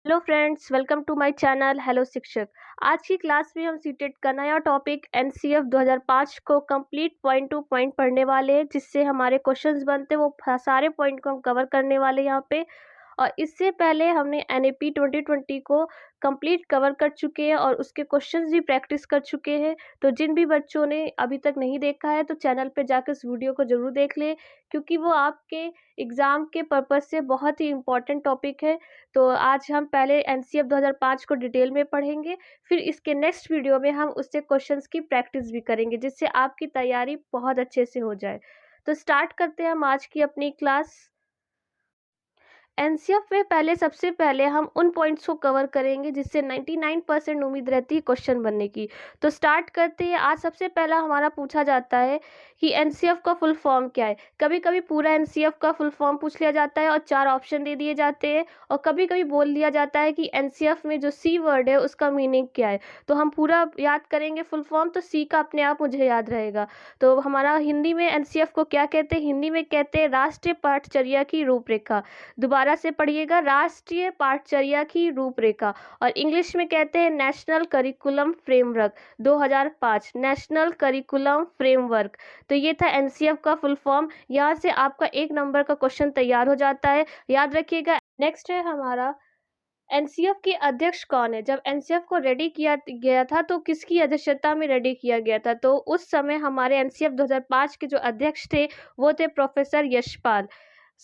Hello friends, welcome to my channel hello Shikshak. आज की class में हम सीटेट का नया टॉपिक एनसीएफ 2005 को कंप्लीट पॉइंट टू पॉइंट पढ़ने वाले हैं, जिससे हमारे क्वेश्चंस बनते हैं वो सारे पॉइंट को हम कवर करने वाले हैं यहाँ पे। और इससे पहले हमने एनएपी 2020 को कंप्लीट कवर कर चुके हैं और उसके क्वेश्चंस भी प्रैक्टिस कर चुके हैं। तो जिन भी बच्चों ने अभी तक नहीं देखा है तो चैनल पे जाकर इस वीडियो को ज़रूर देख लें, क्योंकि वो आपके एग्ज़ाम के पर्पज़ से बहुत ही इम्पॉर्टेंट टॉपिक है। तो आज हम पहले एनसीएफ 2005 को डिटेल में पढ़ेंगे, फिर इसके नेक्स्ट वीडियो में हम उससे क्वेश्चंस की प्रैक्टिस भी करेंगे, जिससे आपकी तैयारी बहुत अच्छे से हो जाए। तो स्टार्ट करते हैं हम आज की अपनी क्लास। एनसीएफ में पहले सबसे पहले हम उन पॉइंट्स को कवर करेंगे जिससे 99% उम्मीद रहती है क्वेश्चन बनने की। तो स्टार्ट करते हैं। आज सबसे पहला हमारा पूछा जाता है कि एनसीएफ का फुल फॉर्म क्या है। कभी कभी पूरा एनसीएफ का फुल फॉर्म पूछ लिया जाता है और 4 ऑप्शन दे दिए जाते हैं, और कभी कभी बोल दिया जाता है कि एनसीएफ में जो सी वर्ड है उसका मीनिंग क्या है। तो हम पूरा याद करेंगे फुल फॉर्म, तो सी का अपने आप मुझे याद रहेगा। तो हमारा हिंदी में एनसीएफ को क्या कहते हैं? हिंदी में कहते हैं राष्ट्रीय पाठचर्या की रूपरेखा। दोबारा से पढ़िएगा, राष्ट्रीय पाठचर्या की रूपरेखा। और इंग्लिश में कहते हैं national curriculum framework 2005, national curriculum framework. तो ये था एनसीएफ का फुल फॉर्म। यहाँ से आपका 1 नंबर का क्वेश्चन तैयार हो जाता है, याद रखिएगा। नेक्स्ट है हमारा एनसीएफ के अध्यक्ष कौन है। जब एनसीएफ को रेडी किया गया था तो किसकी अध्यक्षता में रेडी किया गया था? तो उस समय हमारे एनसीएफ 2005 के जो अध्यक्ष थे वो थे प्रोफेसर यशपाल।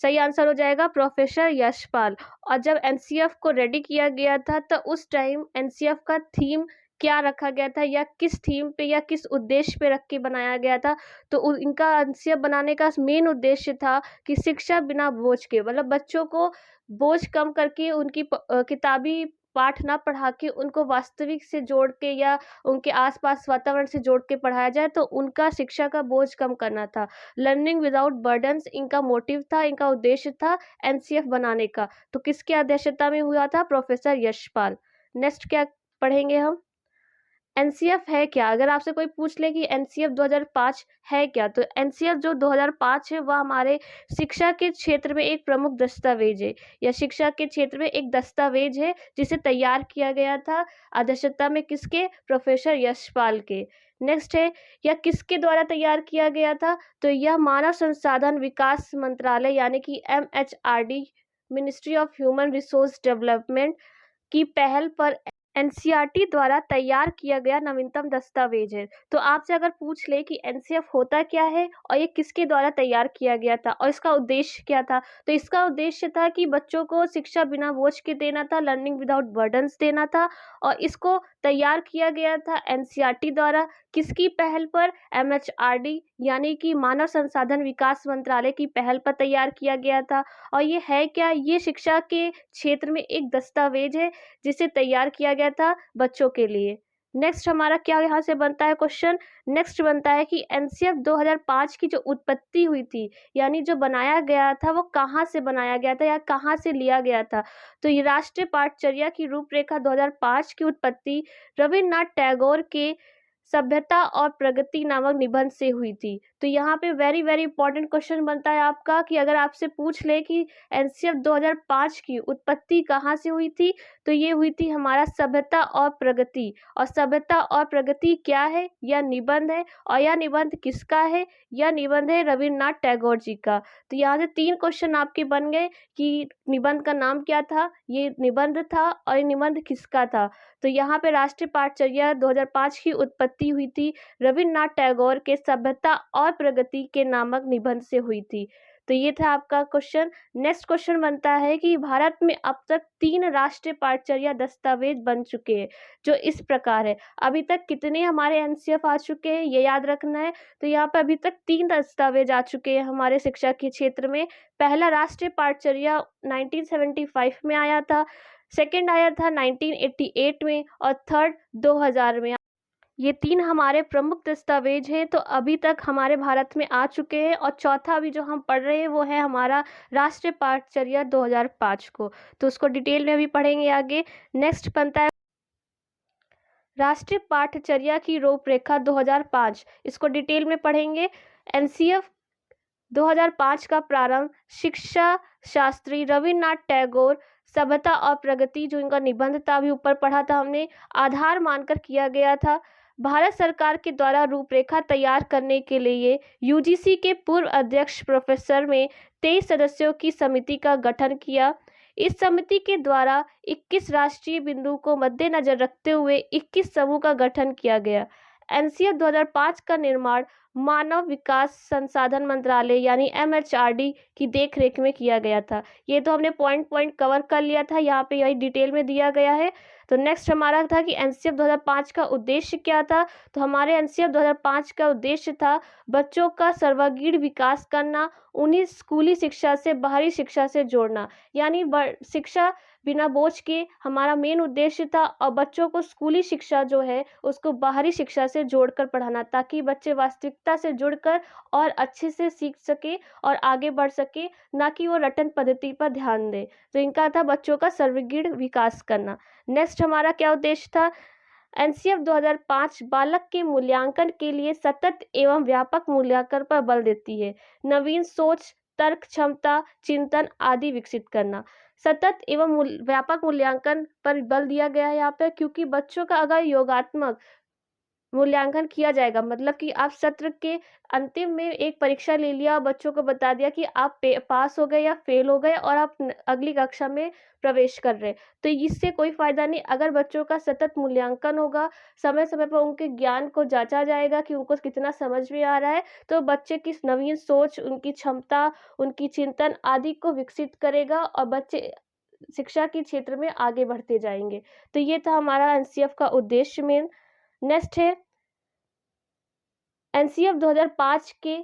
सही आंसर हो जाएगा प्रोफेसर यशपाल। और जब एनसीएफ को रेडी किया गया था तो उस टाइम एनसीएफ का थीम क्या रखा गया था, या किस थीम पे या किस उद्देश्य पे रख के बनाया गया था? तो इनका एनसीएफ बनाने का मेन उद्देश्य था कि शिक्षा बिना बोझ के, मतलब बच्चों को बोझ कम करके उनकी किताबी पाठ ना पढ़ा के उनको वास्तविक से जोड़ के या उनके आसपास वातावरण से जोड़ के पढ़ाया जाए, तो उनका शिक्षा का बोझ कम करना था। लर्निंग विदाउट बर्डन्स इनका मोटिव था, इनका उद्देश्य था एनसीएफ बनाने का। तो किसके अध्यक्षता में हुआ था? प्रोफेसर यशपाल। नेक्स्ट क्या पढ़ेंगे हम? एनसीएफ है क्या? अगर आपसे कोई पूछ ले कि एनसीएफ 2005 है क्या, तो एनसीएफ जो 2005 है वह हमारे शिक्षा के क्षेत्र में एक प्रमुख दस्तावेज है, या शिक्षा के क्षेत्र में एक दस्तावेज है जिसे तैयार किया गया था अध्यक्षता में किसके? प्रोफेसर यशपाल के। नेक्स्ट है, यह किसके द्वारा तैयार किया गया था? तो यह मानव संसाधन विकास मंत्रालय यानी कि MHRD, ministry of human resource development की पहल पर एनसीईआरटी द्वारा तैयार किया गया नवीनतम दस्तावेज है। तो आपसे अगर पूछ ले कि एनसीएफ होता क्या है और ये किसके द्वारा तैयार किया गया था और इसका उद्देश्य क्या था, तो इसका उद्देश्य था कि बच्चों को शिक्षा बिना बोझ के देना था, लर्निंग विदाउट बर्डन्स देना था। और इसको तैयार किया गया था एनसीईआरटी द्वारा। किसकी पहल पर? एमएचआरडी यानी कि मानव संसाधन विकास मंत्रालय की पहल पर तैयार किया गया था। और ये है क्या? ये शिक्षा के क्षेत्र में एक दस्तावेज है जिसे तैयार किया गया था बच्चों के लिए। नेक्स्ट हमारा क्या यहाँ से बनता है क्वेश्चन? नेक्स्ट बनता है कि एनसीएफ 2005 की जो उत्पत्ति हुई थी, यानी जो बनाया गया था, वो कहाँ से बनाया गया था या कहाँ से लिया गया था? तो ये राष्ट्रीय पाठचर्या की रूपरेखा 2005 की उत्पत्ति रविन्द्रनाथ टैगोर के सभ्यता और प्रगति नामक निबंध से हुई थी। तो यहाँ पे वेरी वेरी इंपॉर्टेंट क्वेश्चन बनता है आपका कि अगर आपसे पूछ ले कि एनसीएफ 2005 की उत्पत्ति कहाँ से हुई थी, तो ये हुई थी हमारा सभ्यता और प्रगति। और सभ्यता और प्रगति क्या है? यह निबंध है। और यह निबंध किसका है? यह निबंध है रविन्द्रनाथ टैगोर जी का। तो यहाँ से 3 क्वेश्चन आपके बन गए कि निबंध का नाम क्या था, ये निबंध था, और ये निबंध किसका था। तो यहाँ पे राष्ट्रीय पाठचर्या 2005 की उत्पत्ति हुई थी रविन्द्रनाथ टैगोर के सभ्यता और प्रगति के नामक निबंध से हुई थी। तो ये था आपका क्वेश्चन। नेक्स्ट क्वेश्चन बनता है कि भारत में अब तक 3 राष्ट्रीय पाठचर्या दस्तावेज बन चुके हैं, जो इस प्रकार है। अभी तक कितने हमारे एनसीएफ आ चुके हैं ये याद रखना है। तो यहाँ पे अभी तक 3 दस्तावेज आ चुके हैं हमारे शिक्षा के क्षेत्र में। पहला राष्ट्रीय पाठचर्या 1975 में आया था, सेकेंड आया था 1988 में, और थर्ड 2000 में। ये 3 हमारे प्रमुख दस्तावेज हैं, तो अभी तक हमारे भारत में आ चुके हैं। और चौथा अभी जो हम पढ़ रहे हैं वो है हमारा राष्ट्रीय पाठचर्या 2005 को। तो उसको डिटेल में भी पढ़ेंगे आगे। नेक्स्ट बनता है राष्ट्रीय पाठचर्या की रूपरेखा 2005। इसको डिटेल में पढ़ेंगे। एनसीएफ 2005 का प्रारंभ शिक्षा शास्त्री रविन्द्रनाथ टैगोर सभ्यता और प्रगति जो इनका निबंध था अभी ऊपर पढ़ा था हमने, आधार मानकर किया गया था। भारत सरकार के द्वारा रूपरेखा तैयार करने के लिए यूजीसी के पूर्व अध्यक्ष प्रोफेसर में 23 सदस्यों की समिति का गठन किया। इस समिति के द्वारा 21 राष्ट्रीय बिंदु को मद्देनजर रखते हुए 21 समूह का गठन किया गया। एनसीएफ 2005 का निर्माण मानव विकास संसाधन मंत्रालय यानी एमएचआरडी की देखरेख में किया गया था। ये तो हमने पॉइंट पॉइंट कवर कर लिया था, यहाँ पे यही डिटेल में दिया गया है। तो नेक्स्ट हमारा था कि एनसीएफ 2005 का उद्देश्य क्या था। तो हमारे एनसीएफ 2005 का उद्देश्य था बच्चों का सर्वांगीण विकास करना, उन्हें स्कूली शिक्षा से बाहरी शिक्षा से जोड़ना, यानी शिक्षा बिना बोझ के हमारा मेन उद्देश्य था। और बच्चों को स्कूली शिक्षा जो है उसको बाहरी शिक्षा से जोड़कर पढ़ाना, ताकि बच्चे वास्तविकता से जुड़कर और अच्छे से सीख सके और आगे बढ़ सके, ना कि वो रटन पद्धति पर ध्यान दे। तो इनका था बच्चों का सर्वांगीण विकास करना। नेक्स्ट हमारा क्या उद्देश्य था। एनसीएफ 2005 बालक के मूल्यांकन के लिए सतत एवं व्यापक मूल्यांकन पर बल देती है। नवीन सोच, तर्क क्षमता, चिंतन आदि विकसित करना। सतत एवं व्यापक मूल्यांकन पर बल दिया गया है यहाँ पे, क्योंकि बच्चों का अगर योगात्मक मूल्यांकन किया जाएगा, मतलब कि आप सत्र के अंतिम में एक परीक्षा ले लिया, बच्चों को बता दिया कि आप पास हो गए या फेल हो गए और आप अगली कक्षा में प्रवेश कर रहे, तो इससे कोई फायदा नहीं। अगर बच्चों का सतत मूल्यांकन होगा, समय समय पर उनके ज्ञान को जांचा जाएगा कि उनको कितना समझ में आ रहा है, तो बच्चे की नवीन सोच, उनकी क्षमता, उनकी चिंतन आदि को विकसित करेगा और बच्चे शिक्षा के क्षेत्र में आगे बढ़ते जाएंगे। तो ये था हमारा एनसीएफ का उद्देश्य मेन। नेक्स्ट है एनसीएफ 2005 के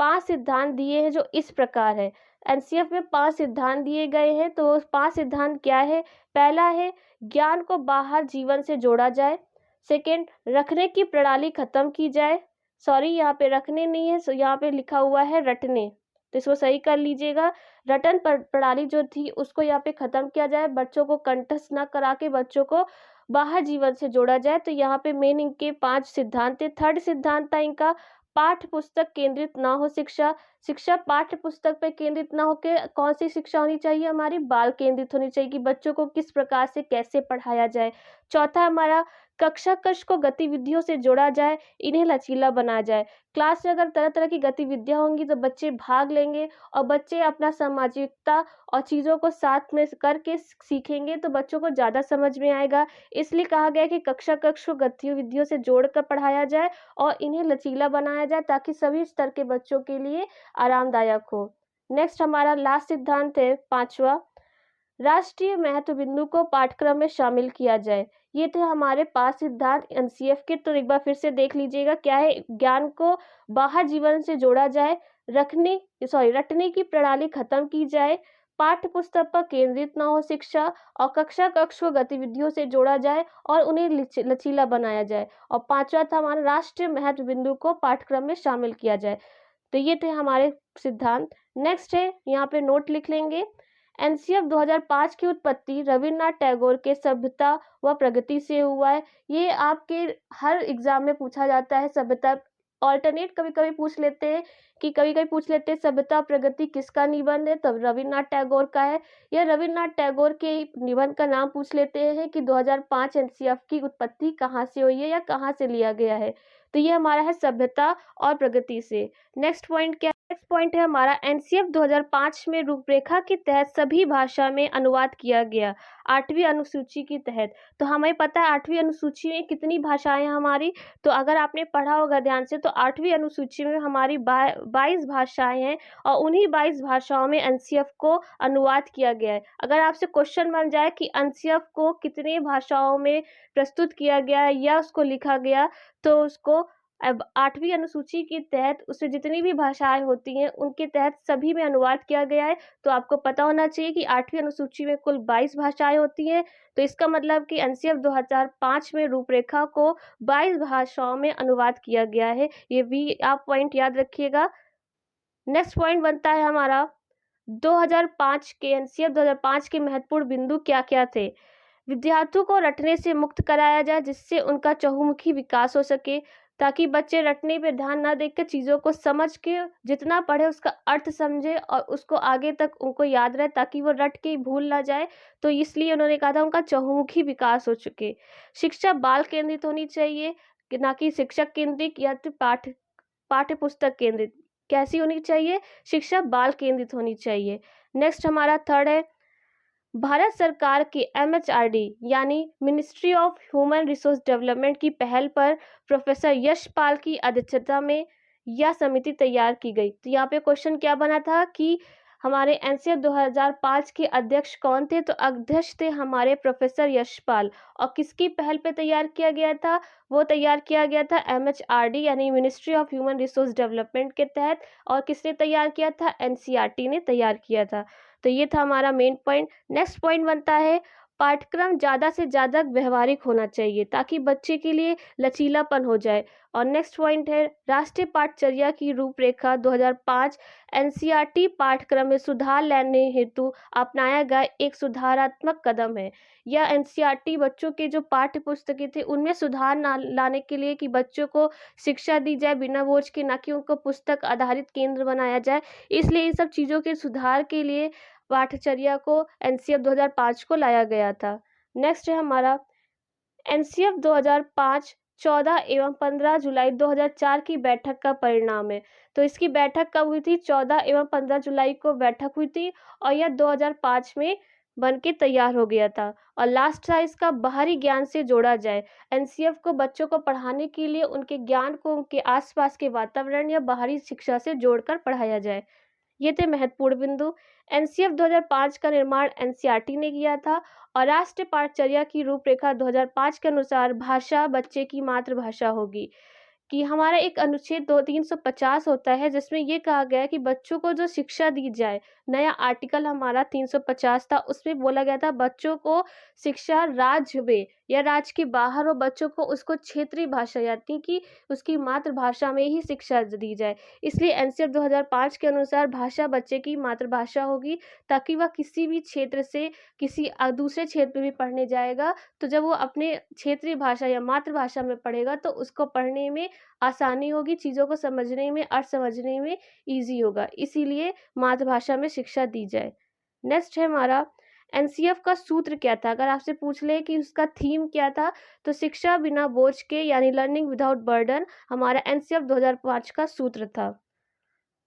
5 सिद्धांत दिए हैं जो इस प्रकार है। एनसीएफ में 5 सिद्धांत दिए गए हैं, तो 5 सिद्धांत क्या है। पहला है ज्ञान को बाहर जीवन से जोड़ा जाए। सेकंड, रखने की प्रणाली खत्म की जाए। सॉरी, यहाँ पे रखने नहीं है, सो यहाँ पे लिखा हुआ है रटने, तो इसको सही कर लीजिएगा। रटन प्रणाली जो थी उसको यहाँ पे खत्म किया जाए, बच्चों को कंठस्थ न करा के बच्चों को बाहर जीवन से जोड़ा जाए। तो यहाँ पे मेन इनके 5 सिद्धांत थे। थर्ड सिद्धांत था इनका पाठ्य पुस्तक केंद्रित ना हो शिक्षा। शिक्षा पाठ्य पुस्तक पे केंद्रित ना होकर कौन सी शिक्षा होनी चाहिए, हमारी बाल केंद्रित होनी चाहिए, कि बच्चों को किस प्रकार से कैसे पढ़ाया जाए। चौथा हमारा कक्षा कक्ष को गतिविधियों से जोड़ा जाए, इन्हें लचीला बनाया जाए। क्लास में अगर तरह तरह की गतिविधियां होंगी तो बच्चे भाग लेंगे और बच्चे अपना सामाजिकता और चीज़ों को साथ में करके सीखेंगे, तो बच्चों को ज़्यादा समझ में आएगा। इसलिए कहा गया है कि कक्षा कक्ष को गतिविधियों से जोड़कर पढ़ाया जाए और इन्हें लचीला बनाया जाए, ताकि सभी स्तर के बच्चों के लिए आरामदायक हो। नेक्स्ट हमारा लास्ट सिद्धांत है 5वां, राष्ट्रीय महत्व बिंदु को पाठ्यक्रम में शामिल किया जाए। ये थे हमारे 5 सिद्धांत एनसीएफ के। तो एक बार फिर से देख लीजिएगा क्या है। ज्ञान को बाहर जीवन से जोड़ा जाए, रटने की प्रणाली खत्म की जाए, पाठ्य पुस्तक पर केंद्रित ना हो शिक्षा, और कक्षा कक्ष को गतिविधियों से जोड़ा जाए और उन्हें लचीला बनाया जाए। और 5वां था हमारा राष्ट्रीय महत्व बिंदु को पाठ्यक्रम में शामिल किया जाए। तो ये थे हमारे सिद्धांत। नेक्स्ट है, यहाँ पे नोट लिख लेंगे। एनसीएफ 2005 की उत्पत्ति रविन्द्रनाथ टैगोर के सभ्यता व प्रगति से हुआ है। ये आपके हर एग्जाम में पूछा जाता है। सभ्यता ऑल्टरनेट कभी कभी पूछ लेते हैं कि कभी कभी पूछ लेते हैं सभ्यता प्रगति किसका निबंध है, तब रविन्द्रनाथ टैगोर का है। या रविन्द्रनाथ टैगोर के निबंध का नाम पूछ लेते हैं कि 2005 एनसीएफ की उत्पत्ति कहाँ से हुई है या कहाँ से लिया गया है। तो ये हमारा है सभ्यता और प्रगति से। नेक्स्ट पॉइंट क्या, नेक्स्ट पॉइंट है हमारा एनसीएफ 2005 में रूपरेखा के तहत सभी भाषा में अनुवाद किया गया 8वीं अनुसूची के तहत। तो हमें पता है 8वीं अनुसूची में कितनी भाषाएं हैं हमारी। तो अगर आपने पढ़ा होगा ध्यान से, तो 8वीं अनुसूची में हमारी 22 भाषाएं हैं और उन्हीं 22 भाषाओं में एनसीएफ को अनुवाद किया गया है। अगर आपसे क्वेश्चन बन जाए कि एनसीएफ को कितने भाषाओं में प्रस्तुत किया गया है या उसको लिखा गया, तो उसको अब 8वीं अनुसूची के तहत उसमें जितनी भी भाषाएं होती हैं उनके तहत सभी में अनुवाद किया गया है। तो आपको पता होना चाहिए कि 8वीं अनुसूची में कुल 22 भाषाएं होती हैं। तो इसका मतलब कि एनसीएफ 2005 में रूपरेखा को 22 भाषाओं में अनुवाद किया गया है। ये भी आप पॉइंट याद रखिएगा। नेक्स्ट पॉइंट बनता है हमारा 2005 के एनसीएफ 2005 के महत्वपूर्ण बिंदु क्या क्या थे। विद्यार्थियों को रटने से मुक्त कराया जाए, जिससे उनका चहुमुखी विकास हो सके। ताकि बच्चे रटने पे ध्यान ना देकर चीज़ों को समझ के जितना पढ़े उसका अर्थ समझे और उसको आगे तक उनको याद रहे, ताकि वो रट के भूल ना जाए। तो इसलिए उन्होंने कहा था उनका चहुमुखी विकास हो चुके। शिक्षा बाल केंद्रित होनी चाहिए, कि ना कि शिक्षक केंद्रित या तो पाठ्य पुस्तक केंद्रित। कैसी होनी चाहिए? शिक्षा बाल केंद्रित होनी चाहिए। नेक्स्ट हमारा थर्ड है, भारत सरकार की एमएचआरडी यानी ministry of human resource development की पहल पर प्रोफेसर यशपाल की अध्यक्षता में यह समिति तैयार की गई। तो यहाँ पे क्वेश्चन क्या बना था कि हमारे एनसीएफ 2005 के अध्यक्ष कौन थे? तो अध्यक्ष थे हमारे प्रोफेसर यशपाल। और किसकी पहल पे तैयार किया गया था? वो तैयार किया गया था एमएचआरडी यानी ministry of human resource development के तहत। और किसने तैयार किया था? एनसीईआरटी ने तैयार किया था। तो ये था हमारा मेन पॉइंट। नेक्स्ट पॉइंट बनता है, पाठ्यक्रम ज़्यादा से ज़्यादा व्यवहारिक होना चाहिए ताकि बच्चे के लिए लचीलापन हो जाए। और नेक्स्ट पॉइंट है, राष्ट्रीय पाठचर्या की रूपरेखा 2005 एनसीईआरटी पाठ्यक्रम में सुधार लाने हेतु अपनाया गया एक सुधारात्मक कदम है। यह एनसीईआरटी बच्चों के जो पाठ्य पुस्तकें थे उनमें सुधार लाने के लिए, कि बच्चों को शिक्षा दी जाए बिना बोझ के, ना कि उनको पुस्तक आधारित केंद्र बनाया जाए। इसलिए इन सब चीज़ों के सुधार के लिए पाठचर्या को एनसीएफ 2005 को लाया गया था। नेक्स्ट है हमारा एनसीएफ 2005 14 एवं 15 जुलाई 2004 की बैठक का परिणाम है। तो इसकी बैठक कब हुई थी? 14 एवं 15 जुलाई को बैठक हुई थी और यह 2005 में बन के तैयार हो गया था। और लास्ट था इसका, बाहरी ज्ञान से जोड़ा जाए। एनसीएफ को बच्चों को पढ़ाने के लिए उनके ज्ञान को उनके आसपास के वातावरण या बाहरी शिक्षा से जोड़कर पढ़ाया जाए। ये थे महत्वपूर्ण बिंदु। एनसीएफ 2005 का निर्माण एनसीईआरटी ने किया था और राष्ट्रीय पाठचर्या की रूपरेखा 2005 के अनुसार भाषा बच्चे की मातृभाषा होगी। कि हमारा एक अनुच्छेद 350 होता है जिसमें ये कहा गया है कि बच्चों को जो शिक्षा दी जाए। नया आर्टिकल हमारा 350 था, उसमें बोला गया था बच्चों को शिक्षा राज्य में या राज्य के बाहर हो, बच्चों को उसको क्षेत्रीय भाषा यानी कि उसकी मातृभाषा में ही शिक्षा दी जाए। इसलिए एनसीएफ 2005 के अनुसार भाषा बच्चे की मातृभाषा होगी, ताकि वह किसी भी क्षेत्र से किसी दूसरे क्षेत्र में भी पढ़ने जाएगा तो जब वो अपने क्षेत्रीय भाषा या मातृभाषा में पढ़ेगा तो उसको पढ़ने में आसानी होगी, चीज़ों को समझने में, अर्थ समझने में ईजी होगा। इसीलिए मातृभाषा में शिक्षा दी जाए। नेक्स्ट है हमारा एनसीएफ का सूत्र क्या था? अगर आपसे पूछ ले कि उसका थीम क्या था, तो शिक्षा बिना बोझ के यानी लर्निंग विदाउट बर्डन हमारा एनसीएफ 2005 का सूत्र था।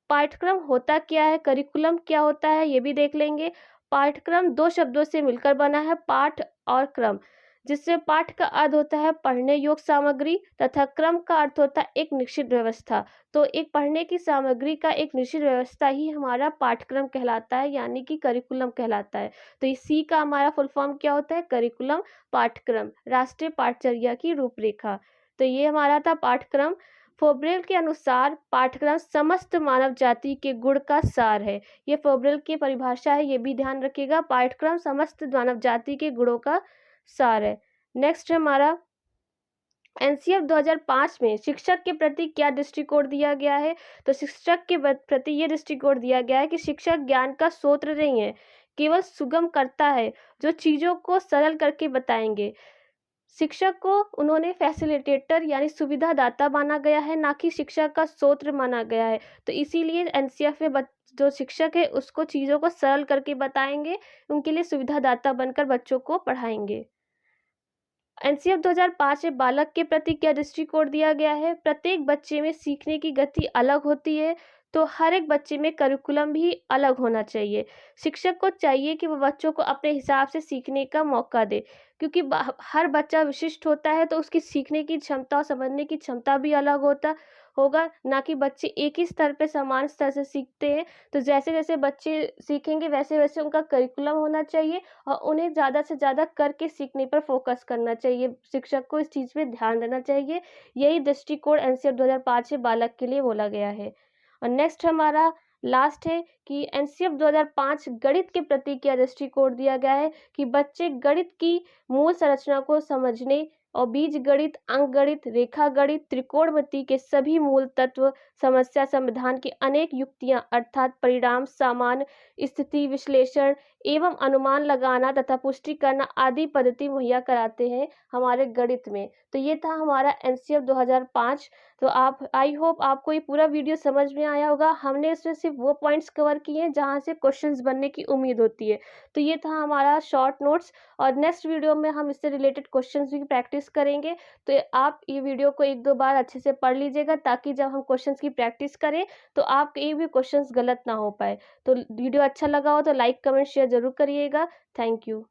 पाठ्यक्रम होता क्या है, करिकुलम क्या होता है, ये भी देख लेंगे। पाठ्यक्रम दो शब्दों से मिलकर बना है, पाठ और क्रम, जिससे पाठ का अर्थ होता है पढ़ने योग्य सामग्री तथा क्रम का अर्थ होता है एक निश्चित व्यवस्था। तो एक पढ़ने की सामग्री का एक निश्चित व्यवस्था ही हमारा पाठ्यक्रम कहलाता है, यानी कि करिकुलम कहलाता है। तो इस सी का हमारा फुल फॉर्म क्या होता है? करिकुलम, पाठ्यक्रम, राष्ट्रीय पाठचर्या की रूपरेखा। तो ये हमारा था पाठ्यक्रम। फोब्रेल के अनुसार पाठ्यक्रम समस्त मानव जाति के गुण का सार है। ये फोब्रेल की परिभाषा है, ये भी ध्यान रखिएगा। पाठ्यक्रम समस्त मानव जाति के गुणों का सार है। नेक्स्ट है हमारा एनसीएफ 2005 में शिक्षक के प्रति क्या दृष्टिकोण दिया गया है? तो शिक्षक के प्रति ये दृष्टिकोण दिया गया है कि शिक्षक ज्ञान का स्रोत नहीं है, केवल सुगम करता है, जो चीज़ों को सरल करके बताएंगे। शिक्षक को उन्होंने फैसिलिटेटर यानी सुविधादाता माना गया है, ना कि शिक्षा का स्रोत माना गया है। तो इसीलिए एनसीएफ में जो शिक्षक है उसको चीज़ों को सरल करके बताएंगे, उनके लिए सुविधादाता बनकर बच्चों को पढ़ाएंगे। एनसीएफ 2005 में बालक के प्रति क्या दृष्टिकोण दिया गया है? प्रत्येक बच्चे में सीखने की गति अलग होती है, तो हर एक बच्चे में करिकुलम भी अलग होना चाहिए। शिक्षक को चाहिए कि वह बच्चों को अपने हिसाब से सीखने का मौका दे, क्योंकि हर बच्चा विशिष्ट होता है, तो उसकी सीखने की क्षमता और समझने की क्षमता भी अलग होगा, ना कि बच्चे एक ही स्तर पे समान स्तर से सीखते हैं। तो जैसे जैसे बच्चे सीखेंगे वैसे वैसे उनका करिकुलम होना चाहिए और उन्हें ज़्यादा से ज़्यादा करके सीखने पर फोकस करना चाहिए। शिक्षक को इस चीज़ पे ध्यान देना चाहिए। यही दृष्टिकोण एनसीएफ 2005 से बालक के लिए बोला गया है। और नेक्स्ट हमारा लास्ट है कि एनसीएफ 2005 गणित के प्रति क्या दृष्टिकोण दिया गया है? कि बच्चे गणित की मूल संरचना को समझने और बीज गणित, अंक गणित, रेखा गणित, त्रिकोणमिति के सभी मूल तत्व, समस्या समाधान की अनेक युक्तियां अर्थात परिणाम, सामान्य, स्थिति विश्लेषण, एवं अनुमान लगाना तथा पुष्टि करना आदि पद्धति मुहैया कराते हैं हमारे गणित में। तो ये था हमारा एनसीएफ 2005। तो आप आई होप आपको ये पूरा वीडियो समझ में आया होगा। हमने इसमें सिर्फ वो पॉइंट्स कवर किए हैं जहाँ से क्वेश्चंस बनने की उम्मीद होती है। तो ये था हमारा शॉर्ट नोट्स, और नेक्स्ट वीडियो में हम इससे रिलेटेड क्वेश्चंस भी प्रैक्टिस करेंगे। तो आप ये वीडियो को 1-2 बार अच्छे से पढ़ लीजिएगा, ताकि जब हम क्वेश्चंस की प्रैक्टिस करें तो आपके एक भी क्वेश्चंस गलत ना हो पाए। तो वीडियो अच्छा लगा हो तो लाइक, कमेंट, शेयर ज़रूर करिएगा। Thank you.